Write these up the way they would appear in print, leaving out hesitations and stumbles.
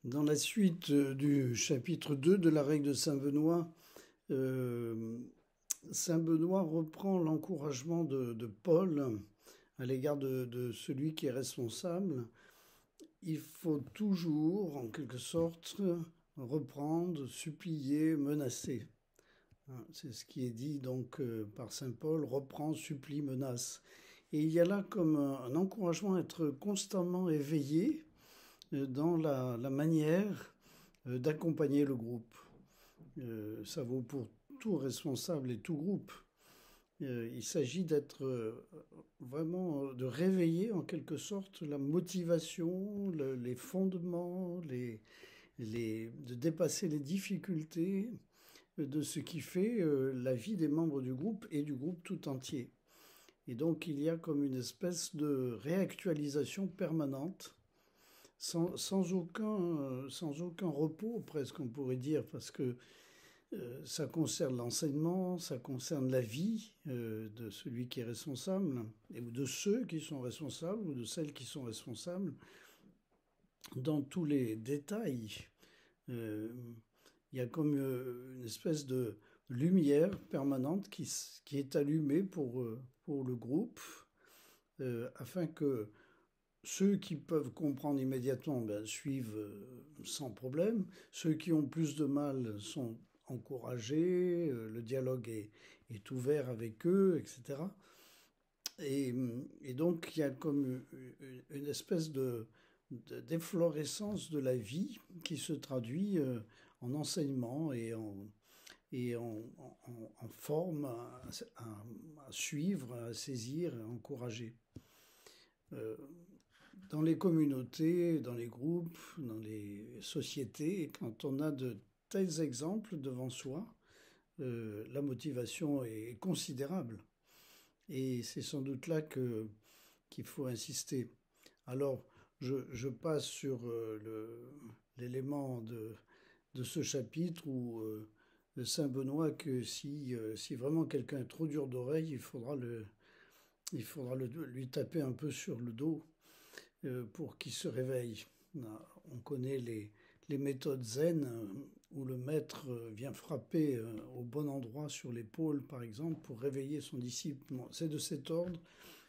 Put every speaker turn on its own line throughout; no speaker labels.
Dans la suite du chapitre 2 de la règle de Saint Benoît, euh, Saint Benoît reprend l'encouragement de Paul à l'égard de celui qui est responsable. Il faut toujours, en quelque sorte, reprendre, supplier, menacer. C'est ce qui est dit donc par Saint Paul, reprend, supplie, menace. Et il y a là comme un encouragement à être constamment éveillé dans la manière d'accompagner le groupe. Ça vaut pour tout responsable et tout groupe. Il s'agit d'être vraiment, de réveiller en quelque sorte la motivation, les fondements, de dépasser les difficultés de ce qui fait la vie des membres du groupe et du groupe tout entier. Et donc il y a comme une espèce de réactualisation permanente sans aucun repos, presque on pourrait dire, parce que ça concerne l'enseignement, ça concerne la vie de celui qui est responsable, ou de ceux qui sont responsables, ou de celles qui sont responsables, dans tous les détails. Euh, il y a comme une espèce de lumière permanente qui est allumée pour le groupe, afin que ceux qui peuvent comprendre immédiatement suivent sans problème. Ceux qui ont plus de mal sont encouragés, le dialogue est ouvert avec eux, etc. Et donc il y a comme une espèce d'efflorescence de la vie qui se traduit en enseignement et en forme à suivre, à saisir, à encourager. Euh, Dans les communautés, dans les groupes, dans les sociétés, quand on a de tels exemples devant soi, la motivation est considérable. Et c'est sans doute là qu'il faut insister. Alors, je passe sur l'élément de ce chapitre où Saint Benoît que si vraiment quelqu'un est trop dur d'oreille, il faudra lui taper un peu sur le dos pour qu'il se réveille. On connaît les méthodes zen où le maître vient frapper au bon endroit sur l'épaule, par exemple, pour réveiller son disciple. Bon, c'est de cet ordre,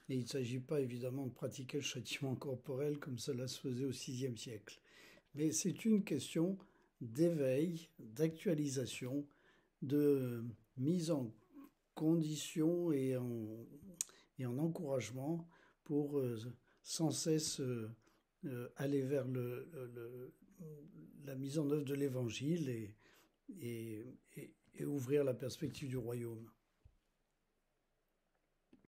et il ne s'agit pas évidemment de pratiquer le châtiment corporel comme cela se faisait au VIe siècle. Mais c'est une question d'éveil, d'actualisation, de mise en condition et en encouragement pour sans cesse aller vers la mise en œuvre de l'évangile et ouvrir la perspective du royaume.